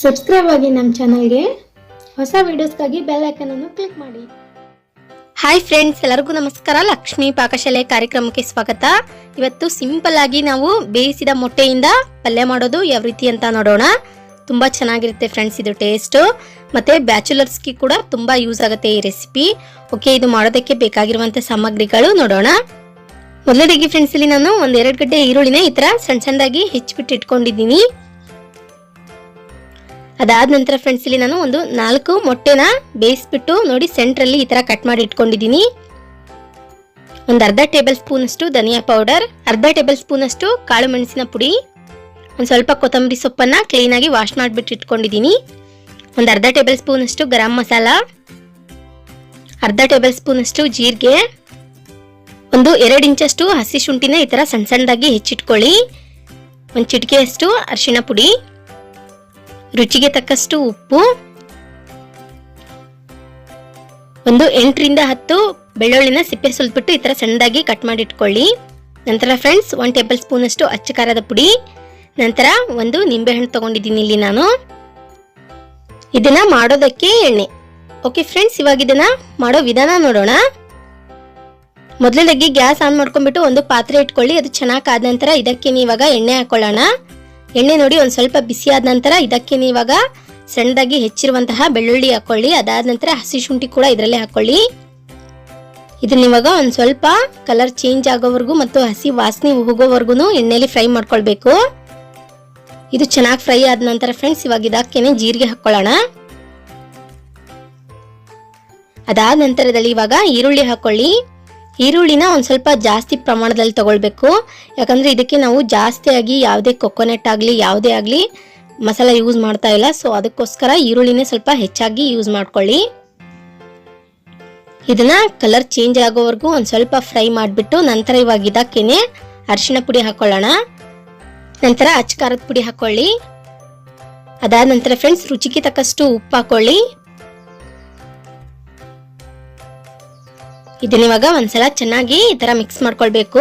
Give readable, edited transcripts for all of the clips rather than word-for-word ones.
Subscribe ಆಗಿ ನಮ್ಮ ಚಾನಲ್ಗೆ. ಹೊಸ ವಿಡಿಯೋಸ್ಗಾಗಿ ಬೆಲ್ ಐಕಾನ್ ಅನ್ನು ಕ್ಲಿಕ್ ಮಾಡಿ. ಹಾಯ್ ಫ್ರೆಂಡ್ಸ್, ಎಲ್ಲರಿಗೂ ನಮಸ್ಕಾರ. ಲಕ್ಷ್ಮಿ ಪಾಕಶಾಲೆ ಕಾರ್ಯಕ್ರಮಕ್ಕೆ ಸ್ವಾಗತ. ಇವತ್ತು ಸಿಂಪಲ್ ಆಗಿ ನಾವು ಬೇಯಿಸಿದ ಮೊಟ್ಟೆಯಿಂದ ಪಲ್ಯ ಮಾಡೋದು ಯಾವ ರೀತಿ ಅಂತ ನೋಡೋಣ. ತುಂಬಾ ಚೆನ್ನಾಗಿರುತ್ತೆ ಫ್ರೆಂಡ್ಸ್ ಇದು ಟೇಸ್ಟ್. ಮತ್ತೆ ಬ್ಯಾಚುಲರ್ಸ್ಗೆ ಕೂಡ ತುಂಬಾ ಯೂಸ್ ಆಗುತ್ತೆ ಈ ರೆಸಿಪಿ. ಓಕೆ, ಇದು ಮಾಡೋದಕ್ಕೆ ಬೇಕಾಗಿರುವಂತ ಸಾಮಗ್ರಿಗಳು ನೋಡೋಣ. ಮೊದಲನೇದಾಗಿ ಫ್ರೆಂಡ್ಸ್, ಇಲ್ಲಿ ನಾನು ಒಂದ್ 2 ಗಡ್ಡೆ ಈರುಳ್ಳಿನ ಈ ತರ ಸಣ್ಣ ಸಣ್ಣದಾಗಿ ಹೆಚ್ಚಿಬಿಟ್ಟು ಇಟ್ಕೊಂಡಿದ್ದೀನಿ. ಅದಾದ ನಂತರ ಫ್ರೆಂಡ್ಸ್, ಇಲ್ಲಿ ನಾನು ಒಂದು 4 ಮೊಟ್ಟೆನ ಬೇಯಿಸ್ಬಿಟ್ಟು ನೋಡಿ ಸೆಂಟ್ರಲ್ಲಿ ಈ ತರ ಕಟ್ ಮಾಡಿ ಇಟ್ಕೊಂಡಿದ್ದೀನಿ. ಒಂದು ಅರ್ಧ ಟೇಬಲ್ ಸ್ಪೂನ್ ಅಷ್ಟು ಧನಿಯಾ ಪೌಡರ್, ಅರ್ಧ ಟೇಬಲ್ ಸ್ಪೂನ್ ಅಷ್ಟು ಕಾಳು ಮೆಣಸಿನ ಪುಡಿ, ಒಂದು ಸ್ವಲ್ಪ ಕೊತ್ತಂಬರಿ ಸೊಪ್ಪನ್ನ ಕ್ಲೀನ್ ಆಗಿ ವಾಶ್ ಮಾಡಿಬಿಟ್ಟು ಇಟ್ಕೊಂಡಿದ್ದೀನಿ. ಒಂದು ಅರ್ಧ ಟೇಬಲ್ ಸ್ಪೂನ್ ಅಷ್ಟು ಗರಂ ಮಸಾಲ, ಅರ್ಧ ಟೇಬಲ್ ಸ್ಪೂನ್ ಅಷ್ಟು ಜೀರಿಗೆ, ಒಂದು 2 ಇಂಚಷ್ಟು ಹಸಿ ಶುಂಠಿನ ಈ ತರ ಸಣ್ಣ ಸಣ್ಣದಾಗಿ ಹೆಚ್ಚಿಟ್ಕೊಳ್ಳಿ. ಒಂದು ಚಿಟಿಕೆಯಷ್ಟು ಅರಿಶಿಣ ಪುಡಿ, ರುಚಿಗೆ ತಕ್ಕಷ್ಟು ಉಪ್ಪು, ಒಂದು 8 ರಿಂದ 10 ಬೆಳ್ಳುಳ್ಳಿನ ಸಿಪ್ಪೆ ಸುಲ್ಬಿಟ್ಟು ಈ ತರ ಸಣ್ಣದಾಗಿ ಕಟ್ ಮಾಡಿ ಇಟ್ಕೊಳ್ಳಿ. ನಂತರ ಫ್ರೆಂಡ್ಸ್, 1 ಟೇಬಲ್ ಸ್ಪೂನ್ ಅಷ್ಟು ಅಚ್ಚ ಖಾರದ ಪುಡಿ, ನಂತರ ಒಂದು ನಿಂಬೆ ಹಣ್ಣು ತಗೊಂಡಿದ್ದೀನಿ ಇಲ್ಲಿ ನಾನು. ಇದನ್ನ ಮಾಡೋದಕ್ಕೆ ಎಣ್ಣೆ. ಓಕೆ ಫ್ರೆಂಡ್ಸ್, ಇವಾಗ ಇದನ್ನ ಮಾಡೋ ವಿಧಾನ ನೋಡೋಣ. ಮೊದಲನೇದಾಗಿ ಗ್ಯಾಸ್ ಆನ್ ಮಾಡ್ಕೊಂಡ್ಬಿಟ್ಟು ಒಂದು ಪಾತ್ರೆ ಇಟ್ಕೊಳ್ಳಿ. ಅದು ಚೆನ್ನಾಗಿ ಆದ ನಂತರ ಇದಕ್ಕೆ ಇವಾಗ ಎಣ್ಣೆ ಹಾಕೊಳ್ಳೋಣ. ಎಣ್ಣೆ ನೋಡಿ ಒಂದು ಸ್ವಲ್ಪ ಬಿಸಿ ಆದ ನಂತರ ಇದಕ್ಕೆ ಇವಾಗ ಸಣ್ಣದಾಗಿ ಹೆಚ್ಚಿರುವಂತಹ ಬೆಳ್ಳುಳ್ಳಿ ಹಾಕೊಳ್ಳಿ. ಅದಾದ ನಂತರ ಹಸಿ ಶುಂಠಿ ಕೂಡ ಇದರಲ್ಲೇ ಹಾಕೊಳ್ಳಿ. ಇದನ್ನ ಇವಾಗ ಒಂದು ಸ್ವಲ್ಪ ಕಲರ್ ಚೇಂಜ್ ಆಗೋವರೆಗೂ ಮತ್ತು ಹಸಿ ವಾಸನೆ ಹೋಗೋವರೆಗೂ ಎಣ್ಣೆಲಿ ಫ್ರೈ ಮಾಡ್ಕೊಳ್ಬೇಕು. ಇದು ಚೆನ್ನಾಗಿ ಫ್ರೈ ಆದ ನಂತರ ಫ್ರೆಂಡ್ಸ್, ಇವಾಗ ಇದಕ್ಕೇನೆ ಜೀರಿಗೆ ಹಾಕೊಳ್ಳೋಣ. ಅದಾದ ನಂತರದಲ್ಲಿ ಇವಾಗ ಈರುಳ್ಳಿ ಹಾಕೊಳ್ಳಿ. ಈರುಳ್ಳಿನ ಒಂದು ಸ್ವಲ್ಪ ಜಾಸ್ತಿ ಪ್ರಮಾಣದಲ್ಲಿ ತಗೊಳ್ಬೇಕು. ಯಾಕಂದ್ರೆ ಇದಕ್ಕೆ ನಾವು ಜಾಸ್ತಿಯಾಗಿ ಯಾವುದೇ ಕೊಕೊನೆಟ್ ಆಗಲಿ ಯಾವುದೇ ಆಗಲಿ ಮಸಾಲ ಯೂಸ್ ಮಾಡ್ತಾ ಇಲ್ಲ. ಸೊ ಅದಕ್ಕೋಸ್ಕರ ಈರುಳ್ಳಿನೇ ಸ್ವಲ್ಪ ಹೆಚ್ಚಾಗಿ ಯೂಸ್ ಮಾಡ್ಕೊಳ್ಳಿ. ಇದನ್ನ ಕಲರ್ ಚೇಂಜ್ ಆಗೋವರೆಗೂ ಒಂದು ಸ್ವಲ್ಪ ಫ್ರೈ ಮಾಡಿಬಿಟ್ಟು ನಂತರ ಇವಾಗ ಇದಕ್ಕೇನೆ ಅರಿಶಿಣ ಪುಡಿ ಹಾಕೊಳ್ಳೋಣ. ನಂತರ ಅಚ್ಚ ಖಾರದ ಪುಡಿ ಹಾಕೊಳ್ಳಿ. ಅದಾದ ನಂತರ ಫ್ರೆಂಡ್ಸ್, ರುಚಿಗೆ ತಕ್ಕಷ್ಟು ಉಪ್ಪು ಹಾಕೊಳ್ಳಿ. ಇದನ್ನ ಇವಾಗ ಒಂದ್ಸಲ ಚೆನ್ನಾಗಿ ಈ ತರ ಮಿಕ್ಸ್ ಮಾಡ್ಕೊಳ್ಬೇಕು.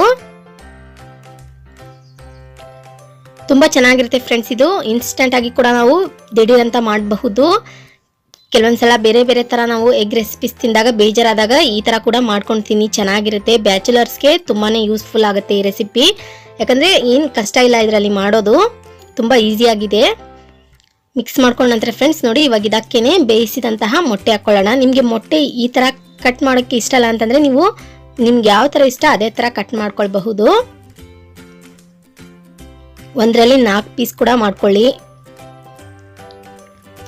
ತುಂಬಾ ಚೆನ್ನಾಗಿರುತ್ತೆ ಫ್ರೆಂಡ್ಸ್. ಇದು ಇನ್ಸ್ಟೆಂಟ್ ಆಗಿ ಕೂಡ ನಾವು ದಿಢೀರ್ ಅಂತ ಮಾಡಬಹುದು. ಕೆಲವೊಂದ್ಸಲ ಬೇರೆ ಬೇರೆ ತರ ನಾವು ಎಗ್ ರೆಸಿಪೀಸ್ ತಿಂದಾಗ ಬೇಜಾರಾದಾಗ ಈ ತರ ಕೂಡ ಮಾಡ್ಕೊಂತೀನಿ, ಚೆನ್ನಾಗಿರುತ್ತೆ. ಬ್ಯಾಚುಲರ್ಸ್ಗೆ ತುಂಬಾನೇ ಯೂಸ್ಫುಲ್ ಆಗುತ್ತೆ ಈ ರೆಸಿಪಿ. ಯಾಕಂದ್ರೆ ಏನ್ ಕಷ್ಟ ಇಲ್ಲ ಇದರಲ್ಲಿ ಮಾಡೋದು, ತುಂಬಾ ಈಸಿ ಆಗಿದೆ. ಮಿಕ್ಸ್ ಮಾಡ್ಕೊಂಡ ನಂತರ ಫ್ರೆಂಡ್ಸ್ ನೋಡಿ ಇವಾಗ ಇದಕ್ಕೇನೆ ಬೇಯಿಸಿದಂತಹ ಮೊಟ್ಟೆ ಹಾಕೊಳ್ಳೋಣ. ನಿಮ್ಗೆ ಮೊಟ್ಟೆ ಈ ತರ ಕಟ್ ಮಾಡೋಕ್ಕೆ ಇಷ್ಟ ಇಲ್ಲ ಅಂತಂದ್ರೆ ನೀವು ನಿಮ್ಗೆ ಯಾವ ತರ ಇಷ್ಟ ಅದೇ ತರ ಕಟ್ ಮಾಡ್ಕೊಳ್ಬಹುದು. ಒಂದರಲ್ಲಿ 4 ಪೀಸ್ ಕೂಡ ಮಾಡ್ಕೊಳ್ಳಿ.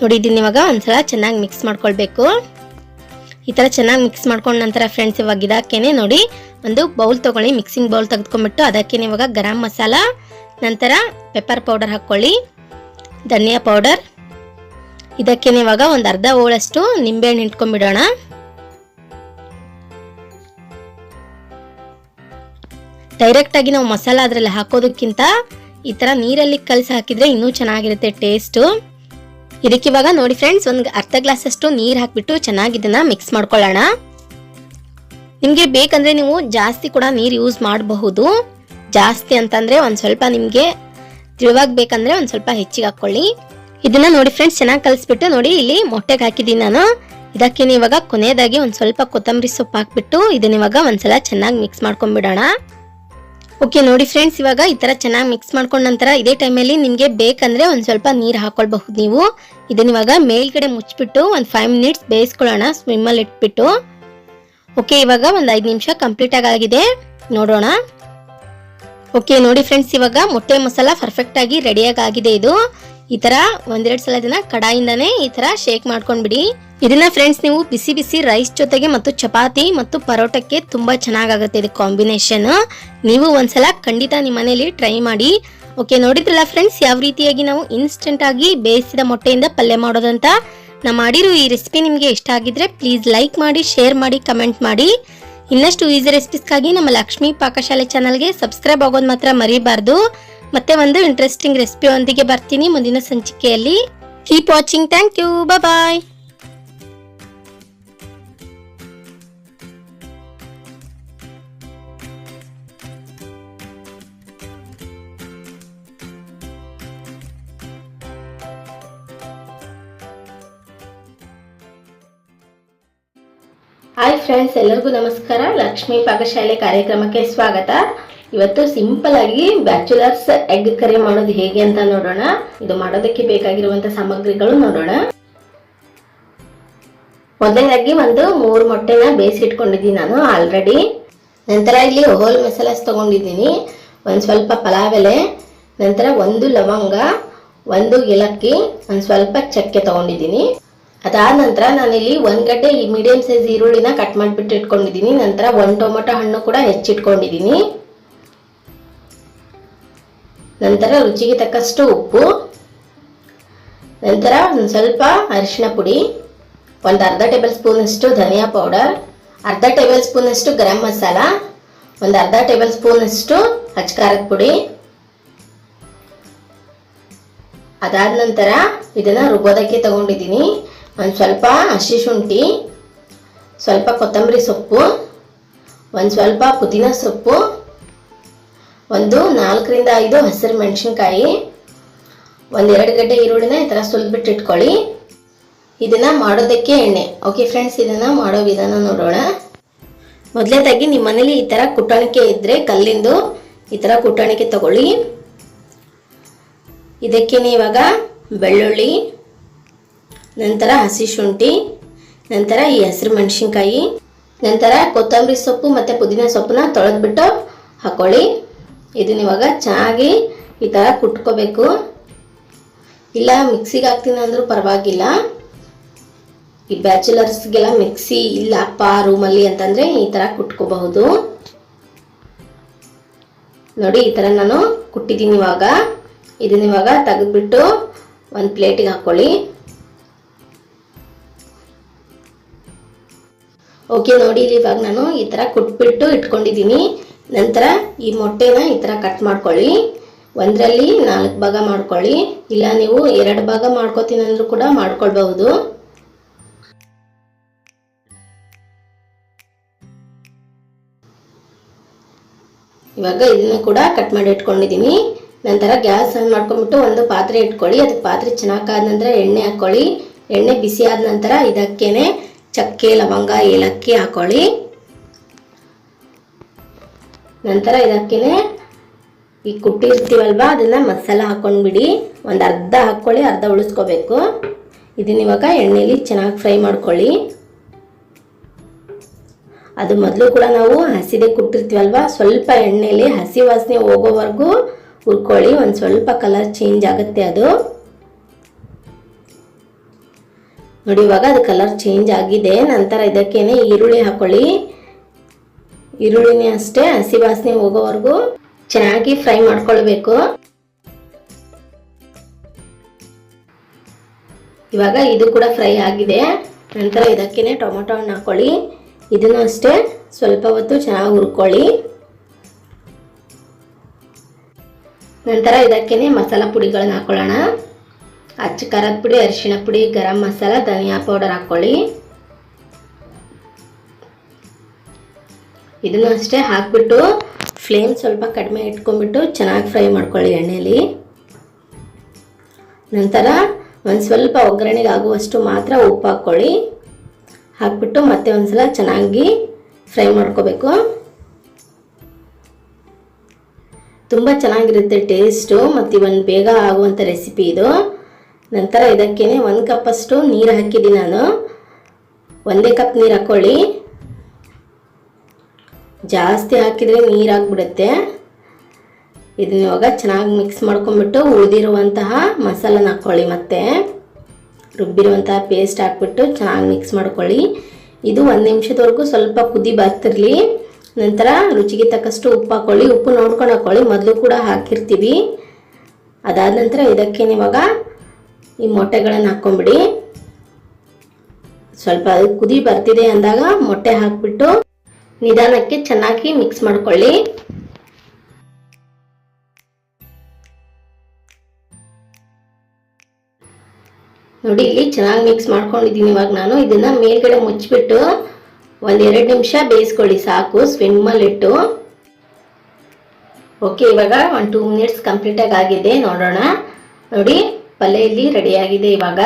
ನೋಡಿ ಇದನ್ನ ಇವಾಗ ಒಂದ್ಸಲ ಚೆನ್ನಾಗಿ ಮಿಕ್ಸ್ ಮಾಡ್ಕೊಳ್ಬೇಕು. ಈ ತರ ಚೆನ್ನಾಗಿ ಮಿಕ್ಸ್ ಮಾಡ್ಕೊಂಡ ನಂತರ ಫ್ರೆಂಡ್ಸ್, ಇವಾಗ ಇದಕ್ಕೇನೆ ನೋಡಿ ಒಂದು ಬೌಲ್ ತಗೊಳ್ಳಿ, ಮಿಕ್ಸಿಂಗ್ ಬೌಲ್ ತೆಗೆದುಕೊಂಡ್ಬಿಟ್ಟು ಅದಕ್ಕೇನೆ ಇವಾಗ ಗರಂ ಮಸಾಲ, ನಂತರ ಪೆಪ್ಪರ್ ಪೌಡರ್ ಹಾಕೊಳ್ಳಿ, ಧನಿಯಾ ಪೌಡರ್, ಇದಕ್ಕೇನೆ ಇವಾಗ ಒಂದು ಅರ್ಧ ಹೋಳಷ್ಟು ನಿಂಬೆಹಣ್ಣು ಇಟ್ಕೊಂಡ್ಬಿಡೋಣ. ಡೈರೆಕ್ಟ್ ಆಗಿ ನಾವು ಮಸಾಲ ಅದ್ರಲ್ಲಿ ಹಾಕೋದಕ್ಕಿಂತ ಈ ತರ ನೀರಲ್ಲಿ ಕಲಸಿ ಹಾಕಿದ್ರೆ ಇನ್ನೂ ಚೆನ್ನಾಗಿರುತ್ತೆ ಟೇಸ್ಟ್. ಇದಕ್ಕೆ ಇವಾಗ ನೋಡಿ ಫ್ರೆಂಡ್ಸ್, ಒಂದು ಅರ್ಧ ಗ್ಲಾಸ್ ಅಷ್ಟು ನೀರು ಹಾಕ್ಬಿಟ್ಟು ಚೆನ್ನಾಗಿ ಇದನ್ನ ಮಿಕ್ಸ್ ಮಾಡ್ಕೊಳ್ಳೋಣ. ನಿಮ್ಗೆ ಬೇಕಂದ್ರೆ ನೀವು ಜಾಸ್ತಿ ಕೂಡ ನೀರು ಯೂಸ್ ಮಾಡಬಹುದು. ಜಾಸ್ತಿ ಅಂತಂದ್ರೆ ಒಂದ್ ಸ್ವಲ್ಪ ನಿಮ್ಗೆ ತಿಳಿವಾಗಿ ಬೇಕಂದ್ರೆ ಒಂದ್ ಸ್ವಲ್ಪ ಹೆಚ್ಚಿಗೆ ಹಾಕೊಳ್ಳಿ. ಇದನ್ನ ನೋಡಿ ಫ್ರೆಂಡ್ಸ್ ಚೆನ್ನಾಗಿ ಕಲಿಸ್ಬಿಟ್ಟು ನೋಡಿ ಇಲ್ಲಿ ಮೊಟ್ಟೆಗೆ ಹಾಕಿದ್ದೀನಿ ನಾನು. ಇದಕ್ಕೇನೆ ಇವಾಗ ಕೊನೆಯದಾಗಿ ಒಂದ್ ಸ್ವಲ್ಪ ಕೊತ್ತಂಬರಿ ಸೊಪ್ಪು ಹಾಕ್ಬಿಟ್ಟು ಇದನ್ನ ಇವಾಗ ಒಂದ್ಸಲ ಚೆನ್ನಾಗಿ ಮಿಕ್ಸ್ ಮಾಡ್ಕೊಂಡ್ಬಿಡೋಣ. ಓಕೆ ನೋಡಿ ಫ್ರೆಂಡ್ಸ್, ಇವಾಗ ಈ ತರ ಚೆನ್ನಾಗಿ ಮಿಕ್ಸ್ ಮಾಡ್ಕೊಂಡ ನಂತರ ಇದೇ ಟೈಮಲ್ಲಿ ನಿಮ್ಗೆ ಬೇಕಂದ್ರೆ ಒಂದ್ ಸ್ವಲ್ಪ ನೀರು ಹಾಕೊಳ್ಬಹುದು ನೀವು. ಇದನ್ನ ಇವಾಗ ಮೇಲ್ಗಡೆ ಮುಚ್ಚಿಬಿಟ್ಟು ಒಂದು 5 ಮಿನಿಟ್ಸ್ ಬೇಯಿಸ್ಕೊಳ್ಳೋಣ ಸ್ವಿಮ್ಮಲ್ಲಿ ಇಟ್ಬಿಟ್ಟು. ಓಕೆ, ಇವಾಗ ಒಂದು 5 ನಿಮಿಷ ಕಂಪ್ಲೀಟ್ ಆಗಿದೆ, ನೋಡೋಣ. ಓಕೆ ನೋಡಿ ಫ್ರೆಂಡ್ಸ್, ಇವಾಗ ಮೊಟ್ಟೆ ಮಸಾಲ ಪರ್ಫೆಕ್ಟ್ ಆಗಿ ರೆಡಿಯಾಗಿ ಆಗಿದೆ. ಇದು ಈ ತರ 1-2 ಸಲ ಇದನ್ನ ಕಡಾಯಿಂದಾನೆ ಈ ತರ ಶೇಕ್ ಮಾಡ್ಕೊಂಡ್ಬಿಡಿ. ಇದನ್ನ ಫ್ರೆಂಡ್ಸ್ ನೀವು ಬಿಸಿ ಬಿಸಿ ರೈಸ್ ಜೊತೆಗೆ ಮತ್ತು ಚಪಾತಿ ಮತ್ತು ಪರೋಟಕ್ಕೆ ತುಂಬಾ ಚೆನ್ನಾಗಾಗುತ್ತೆ ಇದು ಕಾಂಬಿನೇಷನ್. ನೀವು ಒಂದ್ಸಲ ಖಂಡಿತ ನಿಮ್ಮ ಮನೇಲಿ ಟ್ರೈ ಮಾಡಿ. ಓಕೆ, ನೋಡಿದ್ರಲ್ಲ ಫ್ರೆಂಡ್ಸ್ ಯಾವ ರೀತಿಯಾಗಿ ನಾವು ಇನ್ಸ್ಟೆಂಟ್ ಆಗಿ ಬೇಯಿಸಿದ ಮೊಟ್ಟೆಯಿಂದ ಪಲ್ಯ ಮಾಡೋದಂತ. ನಾ ಮಾಡಿರೋ ಈ ರೆಸಿಪಿ ನಿಮ್ಗೆ ಇಷ್ಟ ಆಗಿದ್ರೆ ಪ್ಲೀಸ್ ಲೈಕ್ ಮಾಡಿ, ಶೇರ್ ಮಾಡಿ, ಕಮೆಂಟ್ ಮಾಡಿ. ಇನ್ನಷ್ಟು ಈಸಿ ರೆಸಿಪೀಸ್ಗಾಗಿ ನಮ್ಮ ಲಕ್ಷ್ಮಿ ಪಾಕಶಾಲೆ ಚಾನಲ್ಗೆ ಸಬ್ಸ್ಕ್ರೈಬ್ ಆಗೋದು ಮಾತ್ರ ಮರಿಬಾರ್ದು. ಮತ್ತೆ ಒಂದು ಇಂಟ್ರೆಸ್ಟಿಂಗ್ ರೆಸಿಪಿ ಒಂದಿಗೆ ಬರ್ತೀನಿ ಮುಂದಿನ ಸಂಚಿಕೆಯಲ್ಲಿ. Keep watching. Thank you. Bye. Hi friends, ಎಲ್ಲರಿಗೂ ನಮಸ್ಕಾರ. ಲಕ್ಷ್ಮಿ ಪಾಕಶಾಲೆ ಕಾರ್ಯಕ್ರಮಕ್ಕೆ ಸ್ವಾಗತ. ಇವತ್ತು ಸಿಂಪಲ್ ಆಗಿ ಬ್ಯಾಚುಲರ್ಸ್ ಎಗ್ ಕರಿ ಮಾಡೋದು ಹೇಗೆ ಅಂತ ನೋಡೋಣ. ಇದು ಮಾಡೋದಕ್ಕೆ ಬೇಕಾಗಿರುವಂತಹ ಸಾಮಗ್ರಿಗಳು ನೋಡೋಣ. ಮೊದಲನೇದಾಗಿ ಒಂದು 3 ಮೊಟ್ಟೆನ ಬೇಯಿಸಿಟ್ಕೊಂಡಿದ್ದೀನಿ ನಾನು ಆಲ್ರೆಡಿ. ನಂತರ ಇಲ್ಲಿ ಹೋಲ್ ಮಸಾಲಾಸ್ ತಗೊಂಡಿದ್ದೀನಿ. ಒಂದು ಸ್ವಲ್ಪ ಪಲಾವ್ ಎಲೆ, ನಂತರ 1 ಲವಂಗ, 1 ಏಲಕ್ಕಿ, ಒಂದು ಸ್ವಲ್ಪ ಚಕ್ಕೆ ತಗೊಂಡಿದ್ದೀನಿ. ಅದಾದ ನಂತರ ನಾನಿಲ್ಲಿ 1 ಗಡ್ಡೆ ಮೀಡಿಯಂ ಸೈಜ್ ಈರುಳ್ಳಿನ ಕಟ್ ಮಾಡಿಬಿಟ್ಟು ಇಟ್ಕೊಂಡಿದ್ದೀನಿ. ನಂತರ 1 ಟೊಮೆಟೊ ಹಣ್ಣು ಕೂಡ ಹೆಚ್ಚಿಟ್ಕೊಂಡಿದ್ದೀನಿ. ನಂತರ ರುಚಿಗೆ ತಕ್ಕಷ್ಟು ಉಪ್ಪು, ನಂತರ ಒಂದು ಸ್ವಲ್ಪ ಅರಿಶಿನ ಪುಡಿ, ಒಂದು ಅರ್ಧ ಟೇಬಲ್ ಸ್ಪೂನ್ ಅಷ್ಟು ಧನಿಯಾ ಪೌಡರ್, ಅರ್ಧ ಟೇಬಲ್ ಸ್ಪೂನ್ ಅಷ್ಟು ಗರಂ ಮಸಾಲ, ಒಂದು ಅರ್ಧ ಟೇಬಲ್ ಸ್ಪೂನ್ ಅಷ್ಟು ಅಚ್ಕಾರದ ಪುಡಿ. ಅದಾದ ನಂತರ ಇದನ್ನ ರುಬ್ಬೋದಕ್ಕೆ ತಗೊಂಡಿದ್ದೀನಿ. ಒಂದು ಸ್ವಲ್ಪ ಹಸಿ ಶುಂಠಿ, ಸ್ವಲ್ಪ ಕೊತ್ತಂಬರಿ ಸೊಪ್ಪು, ಒಂದು ಸ್ವಲ್ಪ ಪುದೀನ ಸೊಪ್ಪು, ಒಂದು 4 ರಿಂದ 5 ಹಸಿರು ಮೆಣಸಿನ್ಕಾಯಿ, ಒಂದು 2 ಗಡ್ಡೆ ಈರುಳ್ಳಿನ ಈ ಥರ ಸುಲಿದ್ಬಿಟ್ಟು ಇಟ್ಕೊಳ್ಳಿ. ಇದನ್ನ ಮಾಡೋದಕ್ಕೆ ಎಣ್ಣೆ. ಓಕೆ ಫ್ರೆಂಡ್ಸ್, ಇದನ್ನ ಮಾಡೋ ವಿಧಾನ ನೋಡೋಣ. ಮೊದಲನೇದಾಗಿ ನಿಮ್ಮ ಮನೇಲಿ ಈ ಥರ ಕುಟಾಣಿಕೆ ಇದ್ದರೆ ಕಲ್ಲಿಂದು ಈ ಥರ ಕುಟಾಣಿಕೆ ತಗೊಳ್ಳಿ. ಇದಕ್ಕೇನೆ ಇವಾಗ ಬೆಳ್ಳುಳ್ಳಿ, ನಂತರ ಹಸಿ ಶುಂಠಿ, ನಂತರ ಈ ಹಸಿರು ಮೆಣಸಿನ್ಕಾಯಿ, ನಂತರ ಕೊತ್ತಂಬರಿ ಸೊಪ್ಪು ಮತ್ತು ಪುದೀನ ಸೊಪ್ಪನ್ನ ತೊಳೆದ್ಬಿಟ್ಟು ಹಾಕೊಳ್ಳಿ. ಇದನ್ನ ಇವಾಗ ಚೆನ್ನಾಗಿ ಈ ಥರ ಕುಟ್ಕೋಬೇಕು. ಇಲ್ಲ ಮಿಕ್ಸಿಗೆ ಹಾಕ್ತೀನಿ ಅಂದರೂ ಪರವಾಗಿಲ್ಲ. ಈ ಬ್ಯಾಚುಲರ್ಸ್ಗೆಲ್ಲ ಮಿಕ್ಸಿ ಇಲ್ಲಪ್ಪ ರೂಮಲ್ಲಿ ಅಂತಂದರೆ ಈ ಥರ ಕುಟ್ಕೋಬಹುದು. ನೋಡಿ, ಈ ಥರ ನಾನು ಕುಟ್ಟಿದ್ದೀನಿ. ಇವಾಗ ಇದನ್ನ ಇವಾಗ ತೆಗೆದ್ಬಿಟ್ಟು ಒಂದು ಪ್ಲೇಟಿಗೆ ಹಾಕೊಳ್ಳಿ. ಓಕೆ, ನೋಡಿ ಇವಾಗ ನಾನು ಈ ಥರ ಕುಟ್ಬಿಟ್ಟು ಇಟ್ಕೊಂಡಿದ್ದೀನಿ. ನಂತರ ಈ ಮೊಟ್ಟೆನ ಈ ಥರ ಕಟ್ ಮಾಡ್ಕೊಳ್ಳಿ. 1ರಲ್ಲಿ 4 ಭಾಗ ಮಾಡ್ಕೊಳ್ಳಿ. ಇಲ್ಲ ನೀವು 2 ಭಾಗ ಮಾಡ್ಕೋತೀನಿ ಅಂದ್ರೂ ಕೂಡ ಮಾಡ್ಕೊಳ್ಬಹುದು. ಇವಾಗ ಇದನ್ನ ಕೂಡ ಕಟ್ ಮಾಡಿ ಇಟ್ಕೊಂಡಿದ್ದೀನಿ. ನಂತರ ಗ್ಯಾಸ್ ಆನ್ ಮಾಡ್ಕೊಂಡ್ಬಿಟ್ಟು ಒಂದು ಪಾತ್ರೆ ಇಟ್ಕೊಳ್ಳಿ. ಅದಕ್ಕೆ ಪಾತ್ರೆ ಚೆನ್ನಾಗಾದ ನಂತರ ಎಣ್ಣೆ ಹಾಕ್ಕೊಳ್ಳಿ. ಎಣ್ಣೆ ಬಿಸಿ ಆದ ನಂತರ ಇದಕ್ಕೇನೆ ಚಕ್ಕೆ, ಲವಂಗ, ಏಲಕ್ಕಿ ಹಾಕೊಳ್ಳಿ. ನಂತರ ಇದಕ್ಕೇನೆ ಈ ಕುಟ್ಟಿರ್ತೀವಲ್ವ ಅದನ್ನ ಮಸಾಲ ಹಾಕೊಂಡ್ಬಿಡಿ. ಒಂದು ಅರ್ಧ ಹಾಕ್ಕೊಳ್ಳಿ, ಅರ್ಧ ಉಳಿಸ್ಕೋಬೇಕು. ಇದನ್ನ ಇವಾಗ ಎಣ್ಣೆಲಿ ಚೆನ್ನಾಗಿ ಫ್ರೈ ಮಾಡ್ಕೊಳ್ಳಿ. ಅದು ಮೊದಲು ಕೂಡ ನಾವು ಹಸಿದೆ ಕುಟ್ಟಿರ್ತೀವಲ್ವ, ಸ್ವಲ್ಪ ಎಣ್ಣೆಲಿ ಹಸಿ ವಾಸನೆ ಹೋಗೋವರೆಗೂ ಹುರ್ಕೊಳ್ಳಿ. ಒಂದು ಸ್ವಲ್ಪ ಕಲರ್ ಚೇಂಜ್ ಆಗುತ್ತೆ ಅದು. ನೋಡಿ, ಇವಾಗ ಅದು ಕಲರ್ ಚೇಂಜ್ ಆಗಿದೆ. ನಂತರ ಇದಕ್ಕೇನೆ ಈರುಳ್ಳಿ ಹಾಕೊಳ್ಳಿ. ಈರುಳ್ಳಿನೇ ಅಷ್ಟೇ ಹಸಿ ವಾಸನೆ ಹೋಗೋವರೆಗೂ ಚೆನ್ನಾಗಿ ಫ್ರೈ ಮಾಡ್ಕೊಳ್ಬೇಕು. ಇವಾಗ ಇದು ಕೂಡ ಫ್ರೈ ಆಗಿದೆ. ನಂತರ ಇದಕ್ಕೇನೆ ಟೊಮೆಟೊ ಹಣ್ಣು ಹಾಕೊಳ್ಳಿ. ಇದನ್ನು ಅಷ್ಟೇ ಸ್ವಲ್ಪ ಹೊತ್ತು ಚೆನ್ನಾಗಿ ಹುರ್ಕೊಳ್ಳಿ. ನಂತರ ಇದಕ್ಕೇನೆ ಮಸಾಲ ಪುಡಿಗಳನ್ನ ಹಾಕೊಳ್ಳೋಣ. ಅಚ್ಚ ಖಾರದ ಪುಡಿ, ಅರಿಶಿಣ ಪುಡಿ, ಗರಂ ಮಸಾಲ, ಧನಿಯಾ ಪೌಡರ್ ಹಾಕೊಳ್ಳಿ. ಇದನ್ನು ಅಷ್ಟೇ ಹಾಕ್ಬಿಟ್ಟು ಫ್ಲೇಮ್ ಸ್ವಲ್ಪ ಕಡಿಮೆ ಇಟ್ಕೊಂಡ್ಬಿಟ್ಟು ಚೆನ್ನಾಗಿ ಫ್ರೈ ಮಾಡ್ಕೊಳ್ಳಿ ಎಣ್ಣೆಯಲ್ಲಿ. ನಂತರ ಒಂದು ಸ್ವಲ್ಪ ಒಗ್ಗರಣೆಗೆ ಆಗುವಷ್ಟು ಮಾತ್ರ ಉಪ್ಪು ಹಾಕ್ಕೊಳ್ಳಿ. ಹಾಕ್ಬಿಟ್ಟು ಮತ್ತೆ ಒಂದ್ಸಲ ಚೆನ್ನಾಗಿ ಫ್ರೈ ಮಾಡ್ಕೋಬೇಕು. ತುಂಬ ಚೆನ್ನಾಗಿರುತ್ತೆ ಟೇಸ್ಟು, ಮತ್ತು ಒಂದು ಬೇಗ ಆಗುವಂಥ ರೆಸಿಪಿ ಇದು. ನಂತರ ಇದಕ್ಕೇನೆ 1 ಕಪ್ಪಷ್ಟು ನೀರು ಹಾಕಿದ್ದೀನಿ ನಾನು. 1 ಕಪ್ ನೀರು ಹಾಕ್ಕೊಳ್ಳಿ. ಜಾಸ್ತಿ ಹಾಕಿದರೆ ನೀರು ಆಗಿಬಿಡುತ್ತೆ. ಇದನ್ನ ಇವಾಗ ಚೆನ್ನಾಗಿ ಮಿಕ್ಸ್ ಮಾಡ್ಕೊಂಡ್ಬಿಟ್ಟು ಉಳಿದಿರುವಂತಹ ಮಸಾಲನ ಹಾಕ್ಕೊಳ್ಳಿ. ಮತ್ತೆ ರುಬ್ಬಿರುವಂತಹ ಪೇಸ್ಟ್ ಹಾಕ್ಬಿಟ್ಟು ಚೆನ್ನಾಗಿ ಮಿಕ್ಸ್ ಮಾಡ್ಕೊಳ್ಳಿ. ಇದು 1 ನಿಮಿಷದವರೆಗೂ ಸ್ವಲ್ಪ ಕುದಿ ಬರ್ತಿರಲಿ. ನಂತರ ರುಚಿಗೆ ತಕ್ಕಷ್ಟು ಉಪ್ಪು ಹಾಕ್ಕೊಳ್ಳಿ. ಉಪ್ಪು ನೋಡ್ಕೊಂಡು ಹಾಕ್ಕೊಳ್ಳಿ, ಮೊದಲು ಕೂಡ ಹಾಕಿರ್ತೀವಿ. ಅದಾದ ನಂತರ ಇದಕ್ಕೇನೆ ಇವಾಗ ಈ ಮೊಟ್ಟೆಗಳನ್ನು ಹಾಕ್ಕೊಂಬಿಡಿ. ಸ್ವಲ್ಪ ಕುದಿ ಬರ್ತಿದೆ ಅಂದಾಗ ಮೊಟ್ಟೆ ಹಾಕ್ಬಿಟ್ಟು ನಿಧಾನಕ್ಕೆ ಚೆನ್ನಾಗಿ ಮಿಕ್ಸ್ ಮಾಡ್ಕೊಳ್ಳಿ. ನೋಡಿ, ಇಲ್ಲಿ ಚೆನ್ನಾಗಿ ಮಿಕ್ಸ್ ಮಾಡ್ಕೊಂಡಿದ್ದೀನಿ. ಇವಾಗ ನಾನು ಇದನ್ನ ಮೇಲ್ಗಡೆ ಮುಚ್ಚಿಬಿಟ್ಟು 1-2 ನಿಮಿಷ ಬೇಯಿಸ್ಕೊಳ್ಳಿ ಸಾಕು, ಸ್ವಿಮ್ಮಲ್ಲಿ ಇಟ್ಟು. ಓಕೆ, ಇವಾಗ 1-2 ಮಿನಿಟ್ಸ್ ಕಂಪ್ಲೀಟಾಗಿ ಆಗಿದೆ. ನೋಡೋಣ. ನೋಡಿ, ಪಲ್ಯ ಇಲ್ಲಿ ರೆಡಿಯಾಗಿದೆ. ಇವಾಗ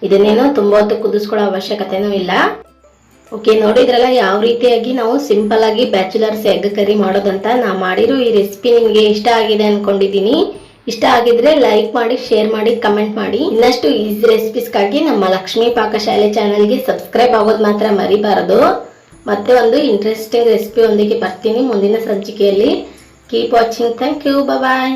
ಇದನ್ನೇನು ತುಂಬ ಹೊತ್ತು ಕುದಿಸ್ಕೊಳ್ಳೋ ಅವಶ್ಯಕತೆನೂ ಇಲ್ಲ. ಓಕೆ, ನೋಡಿದ್ರಲ್ಲ ಯಾವ ರೀತಿಯಾಗಿ ನಾವು ಸಿಂಪಲ್ ಆಗಿ ಬ್ಯಾಚುಲರ್ಸ್ ಎಗ್ ಕರಿ ಮಾಡೋದಂತ. ನಾ ಮಾಡಿರೋ ಈ ರೆಸಿಪಿ ನಿಮಗೆ ಇಷ್ಟ ಆಗಿದೆ ಅನ್ಕೊಂಡಿದ್ದೀನಿ. ಇಷ್ಟ ಆಗಿದ್ರೆ ಲೈಕ್ ಮಾಡಿ, ಶೇರ್ ಮಾಡಿ, ಕಮೆಂಟ್ ಮಾಡಿ. ಇನ್ನಷ್ಟು ಈಸಿ ರೆಸಿಪೀಸ್ಗಾಗಿ ನಮ್ಮ ಲಕ್ಷ್ಮಿ ಪಾಕಶಾಲೆ ಚಾನಲ್ಗೆ ಸಬ್ಸ್ಕ್ರೈಬ್ ಆಗೋದು ಮಾತ್ರ ಮರಿಬಾರದು. ಮತ್ತೆ ಒಂದು ಇಂಟ್ರೆಸ್ಟಿಂಗ್ ರೆಸಿಪಿ ಒಂದಿಗೆ ಬರ್ತೀನಿ ಮುಂದಿನ ಸಂಚಿಕೆಯಲ್ಲಿ. Keep watching. Thank you. Bye.